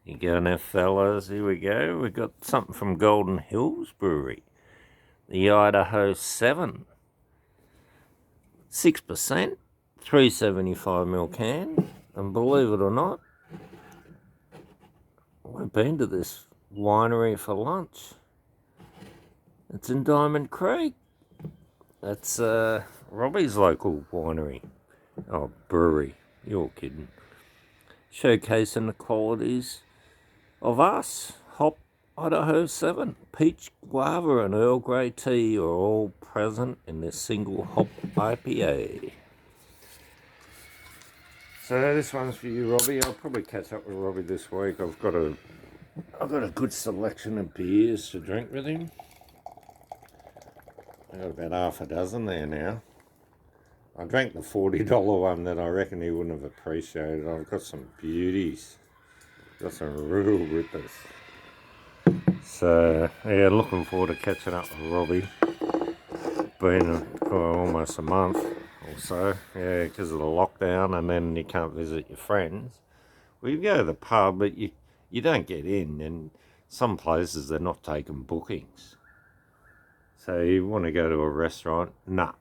You go now, fellas. Here we go. We've got something from Golden Hills Brewery. The Idaho 7. 6%. 375ml can. And believe it or not, we've been to this winery for lunch. It's in Diamond Creek. That's Robbie's local winery. Oh, brewery. You're kidding. Showcasing the qualities of us. Hop Idaho 7. Peach, guava and Earl Grey tea are all present in this single hop IPA. So this one's for you, Robbie. I'll probably catch up with Robbie this week. I've got a good selection of beers to drink with him. I've got about half a dozen there now. I drank the $40 one that I reckon he wouldn't have appreciated. I've got some beauties. Got some real rippers. So, yeah, looking forward to catching up with Robbie. Been for almost a month or so, yeah, because of the lockdown, and then you can't visit your friends. Well, you go to the pub, but you don't get in, and some places they're not taking bookings. So you want to go to a restaurant? Nah.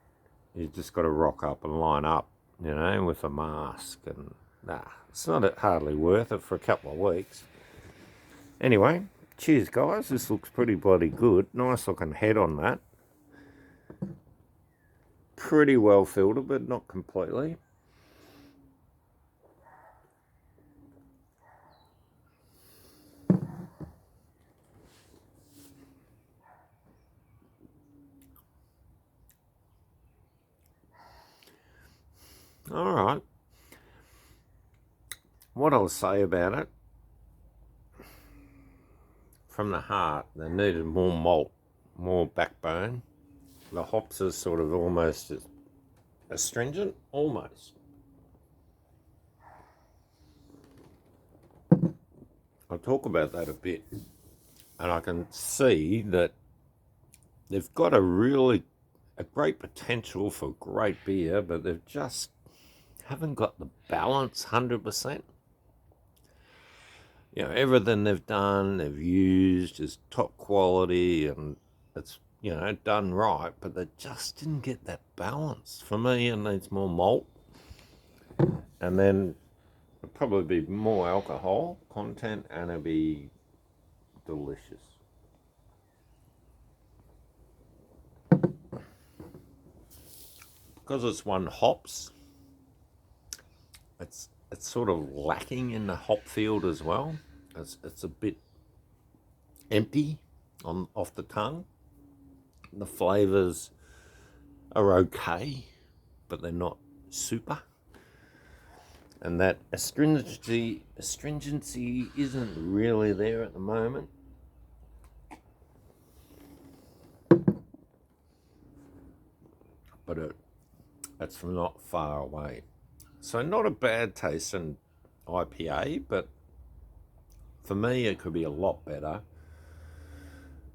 You just got to rock up and line up, with a mask, and it's not hardly worth it for a couple of weeks. Anyway, cheers, guys. This looks pretty bloody good. Nice looking head on that. Pretty well filtered, but not completely. All right. What I'll say about it, from the heart, they needed more malt, more backbone. The hops are sort of almost astringent, almost. I'll talk about that a bit, and I can see that they've got a great potential for great beer, but they've just haven't got the balance 100%. Everything they've done, they've used is top quality, and it's done right, but they just didn't get that balance. For me, it needs more malt, and then it'll probably be more alcohol content, and it'll be delicious. Because it's one hops, it's sort of lacking in the hop field as well. It's a bit empty off the tongue. The flavours are okay, but they're not super. And that astringency isn't really there at the moment. But it's not far away. So not a bad tasting IPA, but for me it could be a lot better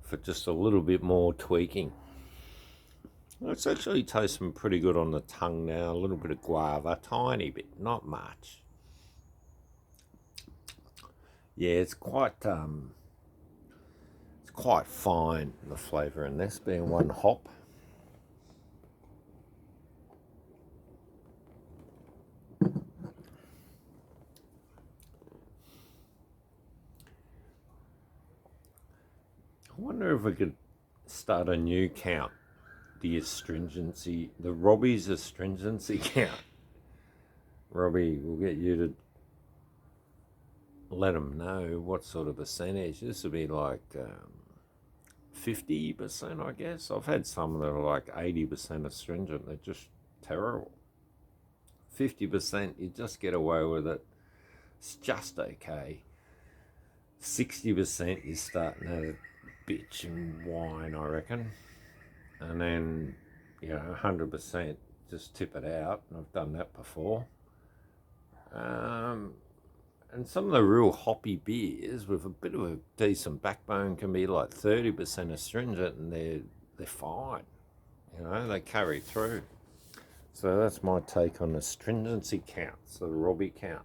for just a little bit more tweaking. It's actually tasting pretty good on the tongue now. A little bit of guava, tiny bit, not much. Yeah, it's quite fine, the flavour in this, being one hop. I wonder if we could start a new count. The Robbie's astringency count. Robbie, we'll get you to let them know what sort of percentage. This would be like 50%, I guess. I've had some that are like 80% astringent. They're just terrible. 50%, you just get away with it. It's just okay. 60%, you're starting to bitch and whine, I reckon. And then, 100%, just tip it out. And I've done that before. And some of the real hoppy beers with a bit of a decent backbone can be like 30% astringent, and they're fine. They carry through. So that's my take on the stringency counts, the Robbie count.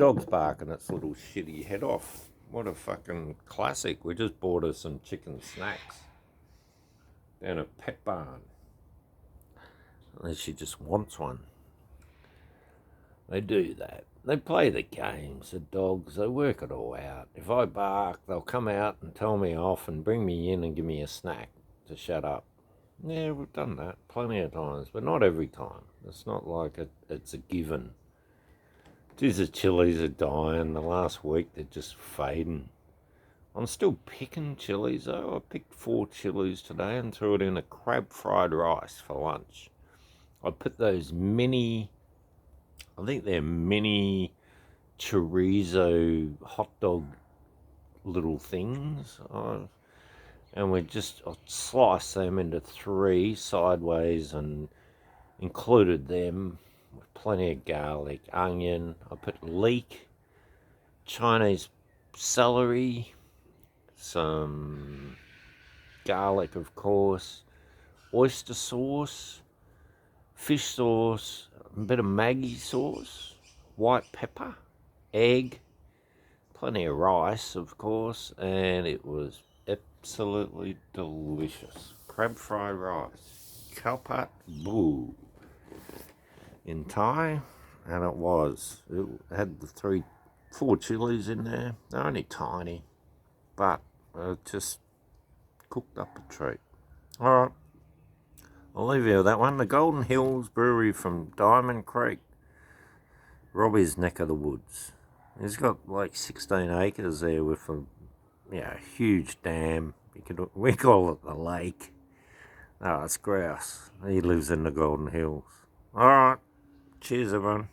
dog's barking its little shitty head off. What a fucking classic. We just bought her some chicken snacks down a pet barn. And she just wants one. They do that. They play the games, the dogs. They work it all out. If I bark, they'll come out and tell me off and bring me in and give me a snack to shut up. Yeah, we've done that plenty of times, but not every time. It's not like it's a given. Geez, the chilies are dying. The last week they're just fading. I'm still picking chilies though. I picked 4 chilies today and threw it in a crab fried rice for lunch. I put those I think they're mini chorizo hot dog little things. And I sliced them into 3 sideways and included them with plenty of garlic, onion. I put leek, Chinese celery, some garlic, of course, oyster sauce, fish sauce, a bit of Maggi sauce, white pepper, egg, plenty of rice, of course, and it was absolutely delicious. Crab fried rice. Kalpat boo in Thai, and it was. It had the 4 chilies in there. They're only tiny, but it just cooked up a treat. All right, I'll leave you with that one. The Golden Hills Brewery from Diamond Creek, Robbie's neck of the woods. He's got like 16 acres there with a huge dam. We call it the lake. Oh, it's grouse. He lives in the Golden Hills. All right. Cheers, everyone.